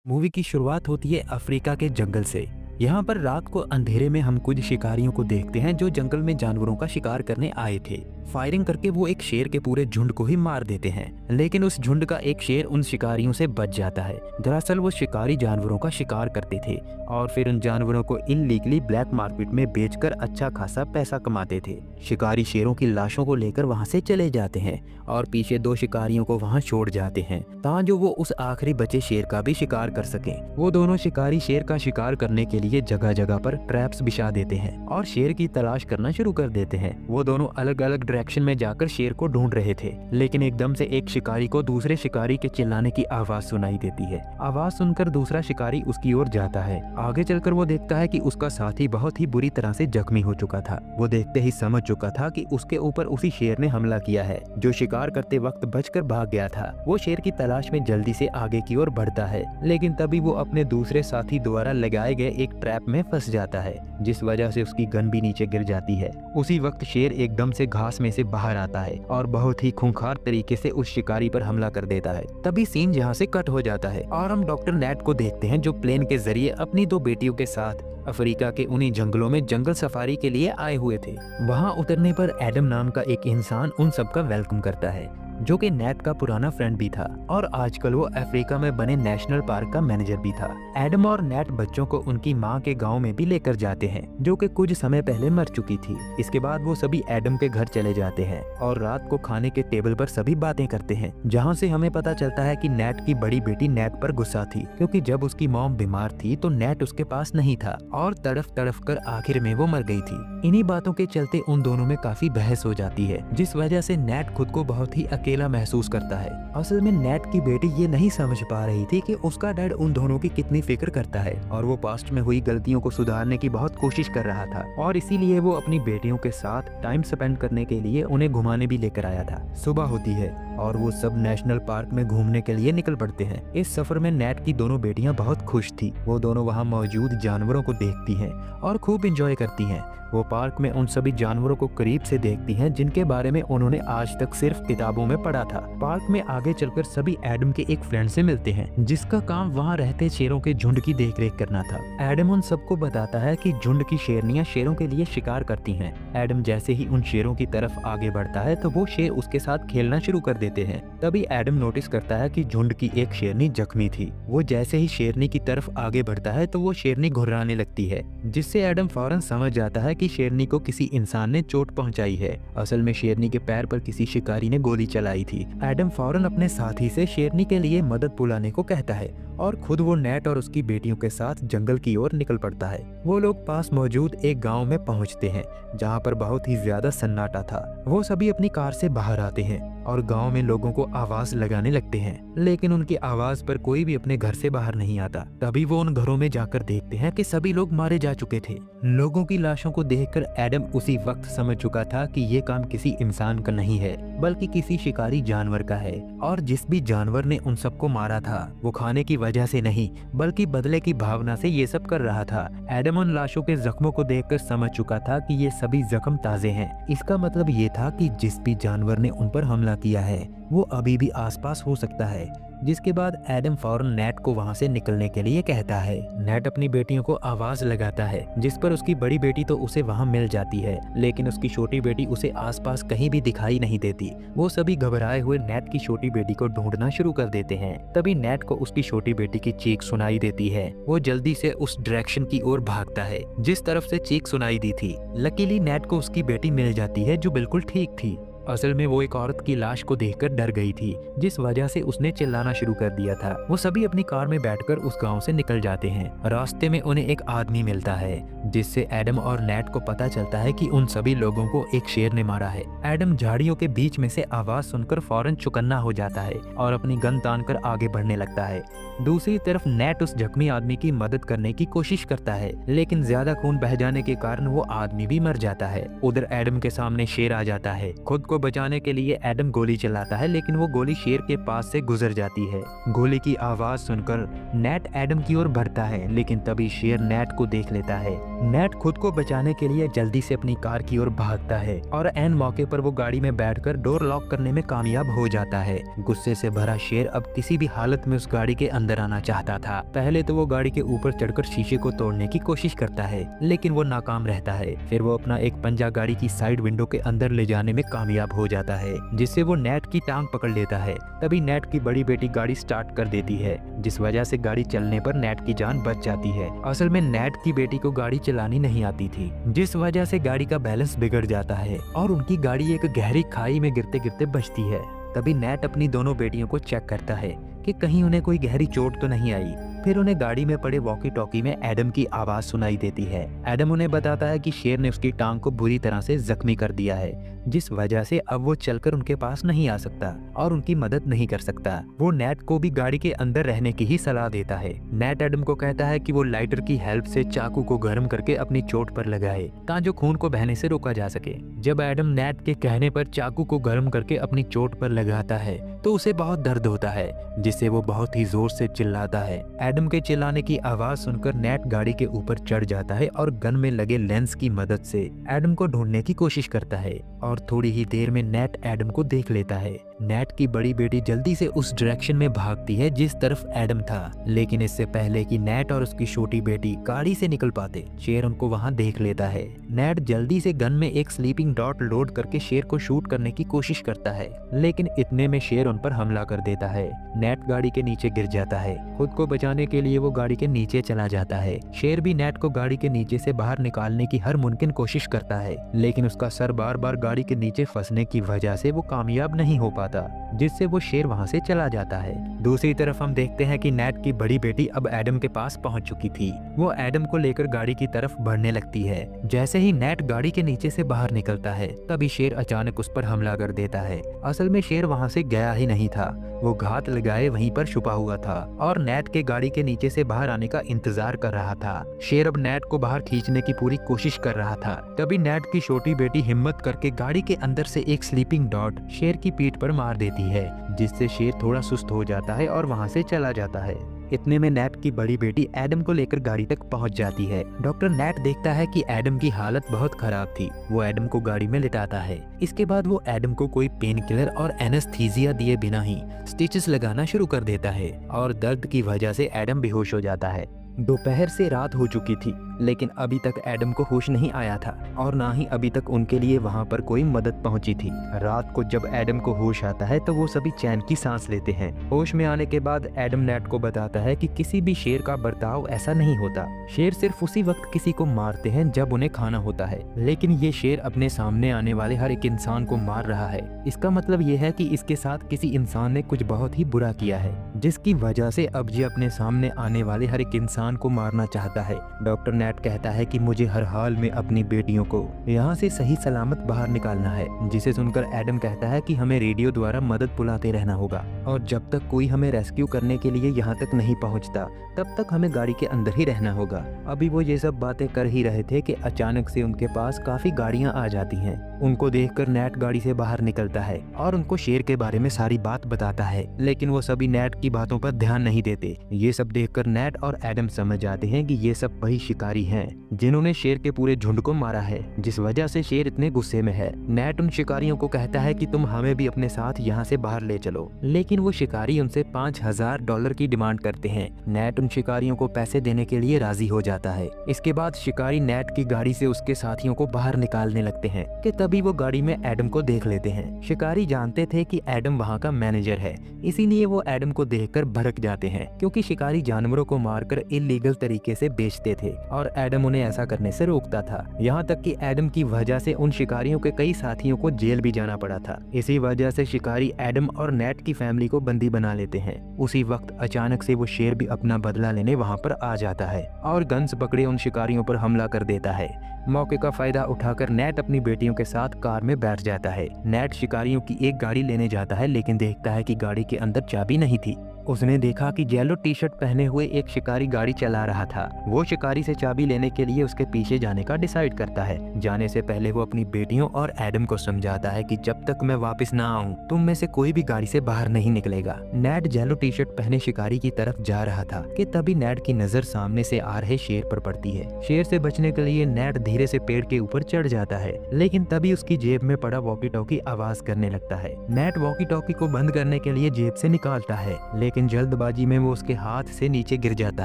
Movie की शुरुआत होती है अफ्रीका के जंगल से। यहाँ पर रात को अंधेरे में हम कुछ शिकारियों को देखते हैं जो जंगल में जानवरों का शिकार करने आए थे। फायरिंग करके वो एक शेर के पूरे झुंड को ही मार देते हैं, लेकिन उस झुंड का एक शेर उन शिकारियों से बच जाता है। दरअसल वो शिकारी जानवरों का शिकार करते थे और फिर उन जानवरों को इल्लीगली ब्लैक मार्केट में बेचकर अच्छा खासा पैसा कमाते थे। शिकारी शेरों की लाशों को लेकर वहाँ से चले जाते हैं और पीछे दो शिकारियों को वहाँ छोड़ जाते हैं ताकि वो उस आखिरी बचे शेर का भी शिकार कर सकें। वो दोनों शिकारी शेर का शिकार करने के लिए जगह जगह पर ट्रैप्स बिछा देते हैं और शेर की तलाश करना शुरू कर देते हैं। वो दोनों अलग अलग डायरेक्शन में जाकर शेर को ढूंढ रहे थे, लेकिन एकदम से एक शिकारी को दूसरे शिकारी के चिल्लाने की आवाज सुनाई देती है। आवाज सुनकर दूसरा शिकारी उसकी ओर जाता है। आगे चलकर वो देखता है कि उसका साथी बहुत ही बुरी तरह से जख्मी हो चुका था। वो देखते ही समझ चुका था कि उसके ऊपर उसी शेर ने हमला किया है जो शिकार करते वक्त बचकर भाग गया था। वो शेर की तलाश में जल्दी से आगे की ओर बढ़ता है, लेकिन तभी वो अपने दूसरे साथी द्वारा लगाए गए एक ट्रैप में फंस जाता है, जिस वजह से उसकी गन भी नीचे गिर जाती है। उसी वक्त शेर एकदम से घास में से बाहर आता है और बहुत ही खूंखार तरीके से उस शिकारी पर हमला कर देता है। तभी सीन यहाँ से कट हो जाता है और हम डॉक्टर नेट को देखते हैं जो प्लेन के जरिए अपनी दो बेटियों के साथ अफ्रीका के उन्हीं जंगलों में जंगल सफारी के लिए आए हुए थे। वहाँ उतरने पर एडम नाम का एक इंसान उन सबका वेलकम करता है, जो कि नेट का पुराना फ्रेंड भी था और आजकल वो अफ्रीका में बने नेशनल पार्क का मैनेजर भी था। एडम और नेट बच्चों को उनकी माँ के गांव में भी लेकर जाते हैं, जो कि कुछ समय पहले मर चुकी थी। इसके बाद वो सभी एडम के घर चले जाते हैं और रात को खाने के टेबल पर सभी बातें करते हैं, जहाँ से हमें पता चलता है कि नेट की बड़ी बेटी नेट पर गुस्सा थी, क्योंकि जब उसकी मॉम बीमार थी तो नेट उसके पास नहीं था और तड़फ तड़फ कर आखिर में वो मर गई थी। इन्हीं बातों के चलते उन दोनों में काफी बहस हो जाती है, जिस वजह से नेट खुद को बहुत ही अकेला महसूस करता है। असल में नेट की बेटी ये नहीं समझ पा रही थी कि उसका डैड उन दोनों की कितनी फिक्र करता है और वो पास्ट में हुई गलतियों को सुधारने की बहुत कोशिश कर रहा था, और इसीलिए वो अपनी बेटियों के साथ टाइम स्पेंड करने के लिए उन्हें घुमाने भी लेकर आया था। सुबह होती है और वो सब नेशनल पार्क में घूमने के लिए निकल पड़ते हैं। इस सफर में नेट की दोनों बेटियां बहुत खुश थी। वो दोनों वहाँ मौजूद जानवरों को देखती हैं और खूब एंजॉय करती हैं। वो पार्क में उन सभी जानवरों को करीब से देखती हैं जिनके बारे में उन्होंने आज तक सिर्फ किताबों में पढ़ा था। पार्क में आगे चलकर सभी एडम के एक फ्रेंड से मिलते हैं, जिसका काम वहाँ रहते शेरों के झुंड की देखरेख करना था। एडम उन सबको बताता है कि झुंड की शेरनियां शेरों के लिए शिकार करती हैं। एडम जैसे ही उन शेरों की तरफ आगे बढ़ता है तो वो शेर उसके साथ खेलना शुरू कर देते हैं। तभी एडम नोटिस करता है कि झुंड की एक शेरनी जख्मी थी। वो जैसे ही शेरनी की तरफ आगे बढ़ता है तो वो शेरनी घुर्राने लगती है, जिससे एडम फौरन समझ जाता है कि शेरनी को किसी इंसान ने चोट पहुंचाई है। असल में शेरनी के पैर पर किसी शिकारी ने गोली चलाई थी। एडम फौरन अपने साथी से शेरनी के लिए मदद बुलाने को कहता है और खुद वो नेट और उसकी बेटियों के साथ जंगल की ओर निकल पड़ता है। वो लोग पास मौजूद एक गांव में पहुंचते हैं, जहां पर बहुत ही ज्यादा सन्नाटा था। वो सभी अपनी कार से बाहर आते हैं और गांव में लोगों को आवाज लगाने लगते हैं, लेकिन उनकी आवाज पर कोई भी अपने घर से बाहर नहीं आता। तभी वो उन घरों में जाकर देखते हैं कि सभी लोग मारे जा चुके थे। लोगों की लाशों को देखकर एडम उसी वक्त समझ चुका था कि ये काम किसी इंसान का नहीं है, बल्कि किसी शिकारी जानवर का है, और जिस भी जानवर ने उन सबको मारा था वो खाने की वजह से नहीं बल्कि बदले की भावना से ये सब कर रहा था। एडम उन लाशों के जख्मों को देखकर समझ चुका था कि ये सभी जख्म ताजे हैं। इसका मतलब ये था कि जिस भी जानवर ने उन पर हमला किया है वो अभी भी आसपास हो सकता है। जिसके बाद एडम फौरन नेट को वहां से निकलने के लिए कहता है। नेट अपनी बेटियों को आवाज लगाता है, जिस पर उसकी बड़ी बेटी तो उसे वहां मिल जाती है, लेकिन उसकी छोटी बेटी उसे आसपास कहीं भी दिखाई नहीं देती। वो सभी घबराए हुए नेट की छोटी बेटी को ढूंढना शुरू कर देते हैं। तभी नेट को उसकी छोटी बेटी की चीख सुनाई देती है। वो जल्दी से उस डायरेक्शन की ओर भागता है जिस तरफ से चीख सुनाई दी थी। लकीली नेट को उसकी बेटी मिल जाती है, जो बिल्कुल ठीक थी। असल में वो एक औरत की लाश को देखकर डर गई थी, जिस वजह से उसने चिल्लाना शुरू कर दिया था। वो सभी अपनी कार में बैठकर उस गांव से निकल जाते हैं। रास्ते में उन्हें एक आदमी मिलता है, जिससे एडम और नेट को पता चलता है कि उन सभी लोगों को एक शेर ने मारा है। एडम झाड़ियों के बीच में से आवाज सुनकर फौरन चौकन्ना हो जाता है और अपनी गन तानकर आगे बढ़ने लगता है। दूसरी तरफ नेट उस जख्मी आदमी की मदद करने की कोशिश करता है, लेकिन ज्यादा खून बह जाने के कारण वो आदमी भी मर जाता है। उधर एडम के सामने शेर आ जाता है। खुद को बचाने के लिए एडम गोली चलाता है, लेकिन वो गोली शेर के पास से गुजर जाती है। गोली की आवाज सुनकर नेट एडम की ओर बढ़ता है, लेकिन तभी शेर नेट को देख लेता है। नेट खुद को बचाने के लिए जल्दी से अपनी कार की ओर भागता है और एन मौके पर वो गाड़ी में बैठकर डोर लॉक करने में कामयाब हो जाता है। गुस्से से भरा शेर अब किसी भी हालत में उस गाड़ी के अंदर आना चाहता था। पहले तो वो गाड़ी के ऊपर चढ़कर शीशे को तोड़ने की कोशिश करता है, लेकिन वो नाकाम रहता है। फिर वो अपना एक पंजा गाड़ी की साइड विंडो के अंदर ले जाने में कामयाब हो जाता है, जिससे वो नेट की टांग पकड़ लेता है। तभी नेट की बड़ी बेटी गाड़ी स्टार्ट कर देती है, जिस वजह से गाड़ी चलने पर नेट की जान बच जाती है। असल में नेट की बेटी को गाड़ी चलानी नहीं आती थी, जिस वजह से गाड़ी का बैलेंस बिगड़ जाता है और उनकी गाड़ी एक गहरी खाई में गिरते गिरते बचती है। तभी नेट अपनी दोनों बेटियों को चेक करता है कि कहीं उन्हें कोई गहरी चोट तो नहीं आई। फिर उन्हें गाड़ी में पड़े वॉकी टॉकी में एडम की आवाज सुनाई देती है। एडम उन्हें बताता है कि शेर ने उसकी टांग को बुरी तरह से जख्मी कर दिया है, जिस वजह से अब वो चलकर उनके पास नहीं आ सकता और उनकी मदद नहीं कर सकता। वो नेट को भी गाड़ी के अंदर रहने की ही सलाह देता है। नेट एडम को कहता है कि वो लाइटर की हेल्प से चाकू को गर्म करके अपनी चोट पर लगाए, ताकि खून को बहने से रोका जा सके। जब एडम नेट के कहने पर चाकू को गर्म करके अपनी चोट पर लगाता है तो उसे बहुत दर्द होता है, जिससे वो बहुत ही जोर से चिल्लाता है। एडम के चिल्लाने की आवाज सुनकर नेट गाड़ी के ऊपर चढ़ जाता है और गन में लगे लेंस की मदद से एडम को ढूंढने की कोशिश करता है और थोड़ी ही देर में नेट एडम को देख लेता है। नेट की बड़ी बेटी जल्दी से उस डायरेक्शन में भागती है जिस तरफ एडम था, लेकिन इससे पहले कि नेट और उसकी छोटी बेटी गाड़ी से निकल पाते, शेर उनको वहां देख लेता है। नेट जल्दी से गन में एक स्लीपिंग डॉट लोड करके शेर को शूट करने की कोशिश करता है, लेकिन इतने में शेर उन पर हमला कर देता है। नेट गाड़ी के नीचे गिर जाता है। खुद को बचाने के लिए वो गाड़ी के नीचे चला जाता है। शेर भी नेट को गाड़ी के नीचे से बाहर निकालने की हर मुमकिन कोशिश करता है, लेकिन उसका सर बार बार गाड़ी के नीचे फंसने की वजह से वो कामयाब नहीं हो पाता, जिससे वो शेर वहां से चला जाता है। दूसरी तरफ हम देखते हैं कि नेट की बड़ी बेटी अब एडम के पास पहुंच चुकी थी। वो एडम को लेकर गाड़ी की तरफ बढ़ने लगती है। जैसे ही नेट गाड़ी के नीचे से बाहर निकलता है, तभी शेर अचानक उस पर हमला कर देता है। असल में शेर वहां से गया ही नहीं था, वो घात लगाए वहीं पर छुपा हुआ था और नेट के गाड़ी के नीचे से बाहर आने का इंतजार कर रहा था। शेर अब नेट को बाहर खींचने की पूरी कोशिश कर रहा था। तभी नेट की छोटी बेटी हिम्मत करके गाड़ी के अंदर से एक स्लीपिंग डॉट शेर की पीठ पर मार देती है, जिससे शेर थोड़ा सुस्त हो जाता है और वहां से चला जाता है। इतने में नेट की बड़ी बेटी एडम को लेकर गाड़ी तक पहुंच जाती है। डॉक्टर नेट देखता है कि एडम की हालत बहुत खराब थी। वो एडम को गाड़ी में लिटाता है। इसके बाद वो एडम को कोई पेन किलर और एनेस्थीसिया दिए बिना ही स्टिचेस लगाना शुरू कर देता है और दर्द की वजह से एडम बेहोश हो जाता है। दोपहर से रात हो चुकी थी, लेकिन अभी तक एडम को होश नहीं आया था और ना ही अभी तक उनके लिए वहां पर कोई मदद पहुंची थी। रात को जब एडम को होश आता है तो वो सभी चैन की सांस लेते हैं। होश में आने के बाद एडम नेट को बताता है कि किसी भी शेर का बर्ताव ऐसा नहीं होता। शेर सिर्फ उसी वक्त किसी को मारते हैं जब उन्हें खाना होता है, लेकिन ये शेर अपने सामने आने वाले हर एक इंसान को मार रहा है। इसका मतलब ये है कि इसके साथ किसी इंसान ने कुछ बहुत ही बुरा किया है, जिसकी वजह से अब ये अपने सामने आने वाले हर एक इंसान को मारना चाहता है। डॉक्टर नेट कहता है कि मुझे हर हाल में अपनी बेटियों को यहाँ से सही सलामत बाहर निकालना है, जिसे सुनकर एडम कहता है कि हमें रेडियो द्वारा मदद बुलाते रहना होगा और जब तक कोई हमें रेस्क्यू करने के लिए यहाँ तक नहीं पहुँचता तब तक हमें गाड़ी के अंदर ही रहना होगा। अभी वो ये सब बातें कर ही रहे थे कि अचानक से उनके पास काफी गाड़ियाँ आ जाती हैं। उनको देखकर नेट गाड़ी से बाहर निकलता है और उनको शेर के बारे में सारी बात बताता है, लेकिन वो सभी नेट की बातों पर ध्यान नहीं देते। ये सब देखकर नेट और एडम समझ जाते हैं कि ये सब वही शिकारी हैं जिन्होंने शेर के पूरे झुंड को मारा है, जिस वजह से शेर इतने गुस्से में है। नेट उन शिकारियों को कहता है कि तुम हमें भी अपने साथ यहाँ से बाहर ले चलो, लेकिन वो शिकारी उनसे $5000 की डिमांड करते हैं। नेट उन शिकारियों को पैसे देने के लिए राजी हो जाता है। इसके बाद शिकारी नेट की गाड़ी से उसके साथियों को बाहर निकालने लगते हैं कि तभी वो गाड़ी में एडम को देख लेते हैं। शिकारी जानते थे कि एडम वहाँ का मैनेजर है, इसीलिए वो एडम को देखकर भड़क जाते हैं, क्योंकि शिकारी जानवरों को मारकर इलीगल तरीके से बेचते थे और एडम उन्हें ऐसा करने से रोकता था। यहाँ तक कि एडम की वजह से उन शिकारियों के कई साथियों को जेल भी जाना पड़ा था। इसी वजह से शिकारी एडम और नेट की फैमिली को बंदी बना लेते हैं। उसी वक्त अचानक से वो शेर भी अपना बदला लेने वहाँ पर आ जाता है और गन्स पकड़े उन शिकारियों पर हमला कर देता है। मौके का फायदा उठाकर नेट अपनी बेटियों के साथ कार में बैठ जाता है। नेट शिकारियों की एक गाड़ी लेने जाता है, लेकिन देखता है कि गाड़ी के अंदर चाबी नहीं थी। उसने देखा कि येलो टी शर्ट पहने हुए एक शिकारी गाड़ी चला रहा था। वो शिकारी से चाबी लेने के लिए उसके पीछे जाने का डिसाइड करता है। जाने से पहले वो अपनी बेटियों और एडम को समझाता है कि जब तक मैं वापस ना आऊं, तुम में से कोई भी गाड़ी से बाहर नहीं निकलेगा। नेट येलो टी शर्ट पहने शिकारी की तरफ जा रहा था कि तभी नेट की नजर सामने से आ रहे शेर पर पड़ती है। शेर से बचने के लिए नेट धीरे से पेड़ के ऊपर चढ़ जाता है, लेकिन तभी उसकी जेब में पड़ा वॉकी टॉकी आवाज करने लगता है। नेट वॉकी टॉकी को बंद करने के लिए जेब से निकालता है, लेकिन जल्दबाजी में वो उसके हाथ से नीचे गिर जाता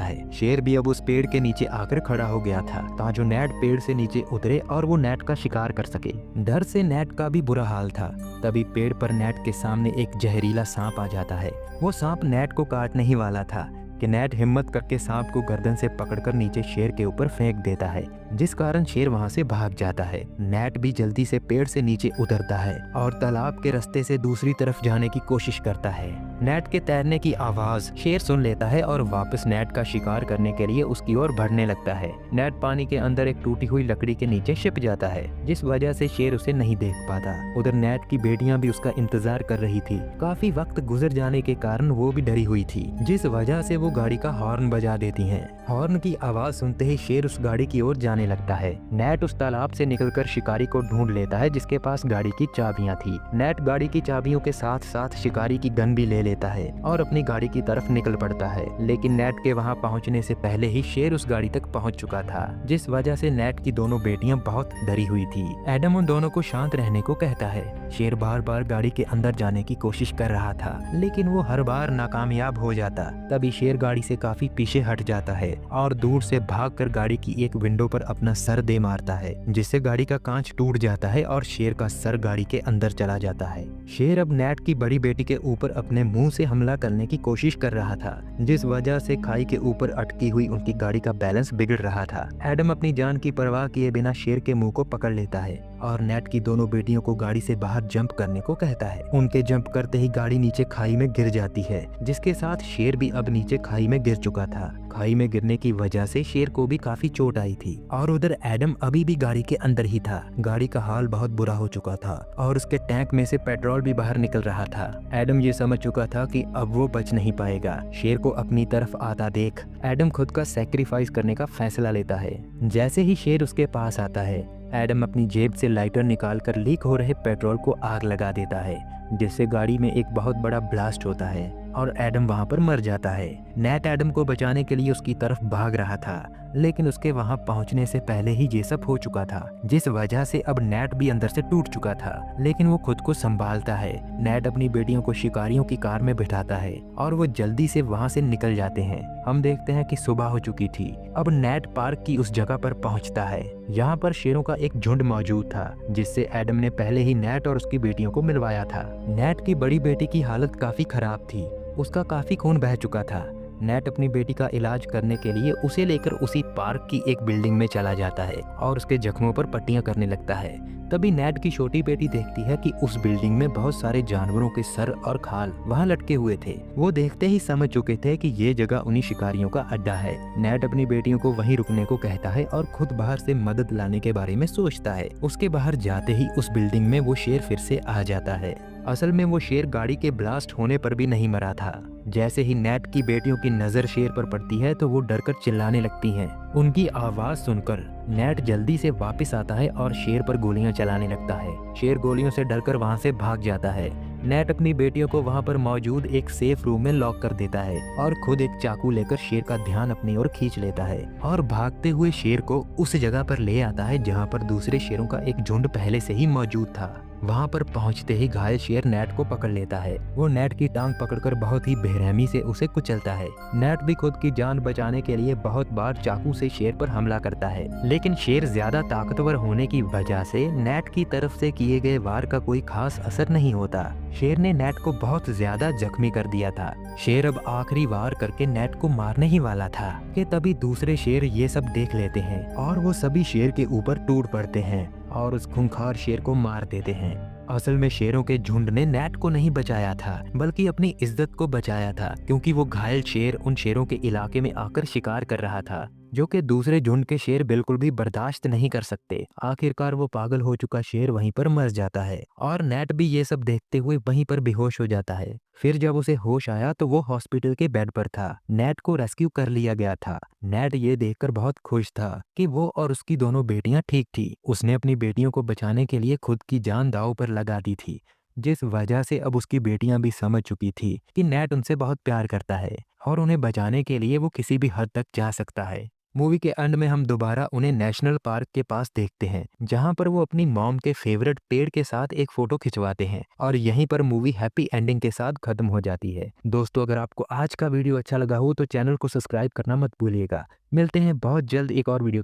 है। शेर भी अब उस पेड़ के नीचे आकर खड़ा हो गया था ताकि नेट पेड़ से नीचे उतरे और वो नेट का शिकार कर सके। डर से नेट का भी बुरा हाल था। तभी पेड़ पर नेट के सामने एक जहरीला सांप आ जाता है। वो सांप नेट को काटने ही वाला था कि नेट हिम्मत करके सांप को गर्दन से पकड़कर नीचे शेर के ऊपर फेंक देता है, जिस कारण शेर वहां से भाग जाता है। नेट भी जल्दी से पेड़ से नीचे उतरता है और तालाब के रास्ते से दूसरी तरफ जाने की कोशिश करता है। नेट के तैरने की आवाज शेर सुन लेता है और वापस नेट का शिकार करने के लिए उसकी ओर बढ़ने लगता है। नेट पानी के अंदर एक टूटी हुई लकड़ी के नीचे छिप जाता है, जिस वजह से शेर उसे नहीं देख पाता। उधर नेट की बेटियां भी उसका इंतजार कर रही थी। काफी वक्त गुजर जाने के कारण वो भी डरी हुई थी, जिस वजह से वो गाड़ी का हॉर्न बजा देती हैं। हॉर्न की आवाज सुनते ही शेर उस गाड़ी की ओर जाने लगता है। नेट उस तालाब से निकलकर शिकारी को ढूंढ लेता है जिसके पास गाड़ी की चाबियां थी। नेट गाड़ी की चाबियों के साथ साथ शिकारी की गन भी ले लेता है और अपनी गाड़ी की तरफ निकल पड़ता है। लेकिन नेट के वहां पहुंचने से पहले ही शेर उस गाड़ी तक पहुंच चुका था, जिस वजह से नेट की दोनों बेटियां बहुत डरी हुई थी। एडम उन दोनों को शांत रहने को कहता है। शेर बार बार गाड़ी के अंदर जाने की कोशिश कर रहा था, लेकिन वो हर बार नाकामयाब हो जाता। तभी शेर गाड़ी से काफी पीछे हट जाता है और दूर से भागकर गाड़ी की एक विंडो पर अपना सर दे मारता है, जिससे गाड़ी का कांच टूट जाता है और शेर का सर गाड़ी के अंदर चला जाता है। शेर अब नेट की बड़ी बेटी के ऊपर अपने मुंह से हमला करने की कोशिश कर रहा था, जिस वजह से खाई के ऊपर अटकी हुई उनकी गाड़ी का बैलेंस बिगड़ रहा था। एडम अपनी जान की परवाह किए बिना शेर के मुंह को पकड़ लेता है और नेट की दोनों बेटियों को गाड़ी से बाहर जंप करने को कहता है। उनके जंप करते ही गाड़ी नीचे खाई में गिर जाती है, जिसके साथ शेर भी अब नीचे खाई में गिर चुका था। खाई में गिरने की वजह से शेर को भी काफी चोट आई थी और उधर एडम अभी भी गाड़ी के अंदर ही था। गाड़ी का हाल बहुत बुरा हो चुका था और उसके टैंक में से पेट्रोल भी बाहर निकल रहा था। एडम ये समझ चुका था कि अब वो बच नहीं पाएगा। शेर को अपनी तरफ आता देख एडम खुद का सैक्रिफाइस करने का फैसला लेता है। जैसे ही शेर उसके पास आता है, एडम अपनी जेब से लाइटर निकालकर लीक हो रहे पेट्रोल को आग लगा देता है, जिससे गाड़ी में एक बहुत बड़ा ब्लास्ट होता है और एडम वहां पर मर जाता है। नेट एडम को बचाने के लिए उसकी तरफ भाग रहा था, लेकिन उसके वहां पहुंचने से पहले ही ये सब हो चुका था, जिस वजह से अब नेट भी अंदर से टूट चुका था। लेकिन वो खुद को संभालता है। नेट अपनी बेटियों को शिकारियों की कार में बिठाता है और वो जल्दी से वहां से निकल जाते हैं। हम देखते हैं कि सुबह हो चुकी थी। अब नेट पार्क की उस जगह पर पहुंचता है। यहाँ पर शेरों का एक झुंड मौजूद था, जिससे एडम ने पहले ही नेट और उसकी बेटियों को मिलवाया था। नेट की बड़ी बेटी की हालत काफी खराब थी, उसका काफी खून बह चुका था। नेट अपनी बेटी का इलाज करने के लिए उसे लेकर उसी पार्क की एक बिल्डिंग में चला जाता है और उसके जख्मों पर पट्टियां करने लगता है। तभी नेट की छोटी बेटी देखती है कि उस बिल्डिंग में बहुत सारे जानवरों के सर और खाल वहां लटके हुए थे। वो देखते ही समझ चुके थे कि ये जगह उन्हीं शिकारियों का अड्डा है। नेट अपनी बेटियों को वहीं रुकने को कहता है और खुद बाहर से मदद लाने के बारे में सोचता है। उसके बाहर जाते ही उस बिल्डिंग में वो शेर फिर से आ जाता है। असल में वो शेर गाड़ी के ब्लास्ट होने पर भी नहीं मरा था। जैसे ही नेट की बेटियों की नजर शेर पर पड़ती है तो वो डरकर चिल्लाने लगती हैं। उनकी आवाज सुनकर नेट जल्दी से वापस आता है और शेर पर गोलियां चलाने लगता है। शेर गोलियों से डरकर वहां से भाग जाता है। नेट अपनी बेटियों को वहां पर मौजूद एक सेफ रूम में लॉक कर देता है और खुद एक चाकू लेकर शेर का ध्यान अपनी ओर खींच लेता है और भागते हुए शेर को उस जगह पर ले आता है जहां पर दूसरे शेरों का एक झुंड पहले से ही मौजूद था। वहां पर पहुंचते ही घायल शेर नेट को पकड़ लेता है। वो नेट की टांग पकड़कर बहुत ही बेरहमी से उसे कुचलता है। नेट भी खुद की जान बचाने के लिए बहुत बार चाकू से शेर पर हमला करता है, लेकिन शेर ज्यादा ताकतवर होने की वजह से नेट की तरफ से किए गए वार का कोई खास असर नहीं होता। शेर ने नेट को बहुत ज्यादा जख्मी कर दिया था। शेर अब आखिरी वार करके नेट को मारने ही वाला था कि तभी दूसरे शेर ये सब देख लेते हैं और वो सभी शेर के ऊपर टूट पड़ते हैं और उस खूंखार शेर को मार देते हैं। असल में शेरों के झुंड ने नेट को नहीं बचाया था, बल्कि अपनी इज्जत को बचाया था, क्योंकि वो घायल शेर उन शेरों के इलाके में आकर शिकार कर रहा था, जो कि दूसरे झुंड के शेर बिल्कुल भी बर्दाश्त नहीं कर सकते। आखिरकार वो पागल हो चुका शेर वहीं पर मर जाता है और नेट भी ये सब देखते हुए वहीं पर बेहोश हो जाता है। फिर जब उसे होश आया तो वो हॉस्पिटल के बेड पर था। नेट को रेस्क्यू कर लिया गया था। नेट ये देखकर बहुत खुश था कि वो और उसकी दोनों बेटियां ठीक थी। उसने अपनी बेटियों को बचाने के लिए खुद की जान दांव पर लगा दी थी, जिस वजह से अब उसकी बेटियां भी समझ चुकी थी कि नेट उनसे बहुत प्यार करता है और उन्हें बचाने के लिए वो किसी भी हद तक जा सकता है। मूवी के एंड में हम दोबारा उन्हें नेशनल पार्क के पास देखते हैं, जहां पर वो अपनी मॉम के फेवरेट पेड़ के साथ एक फोटो खिंचवाते हैं और यहीं पर मूवी हैप्पी एंडिंग के साथ खत्म हो जाती है। दोस्तों, अगर आपको आज का वीडियो अच्छा लगा हो तो चैनल को सब्सक्राइब करना मत भूलिएगा। मिलते हैं बहुत जल्द एक और वीडियो